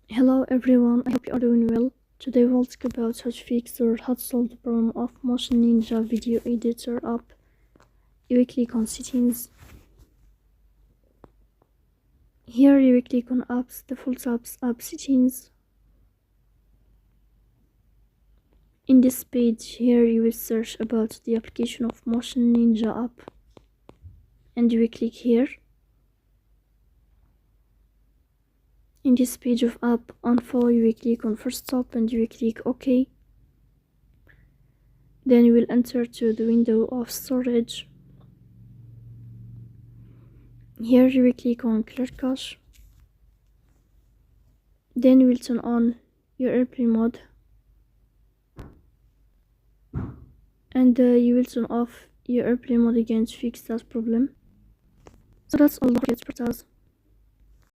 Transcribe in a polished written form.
Hello everyone, I hope you are doing well. Today we'll talk about how to fix or how to solve the problem of Motion Ninja video editor app. You will click on settings. Here you will click on apps, default apps, app settings. In this page here you will search about the application of Motion Ninja app and you will click here. In this page of app info you will click on first stop and you will click OK. Then you will enter to the window of storage. Here you will click on clear cache. Then you will turn on your airplane mode and you will turn off your airplane mode again to fix that problem. So that's all. Don't forget to press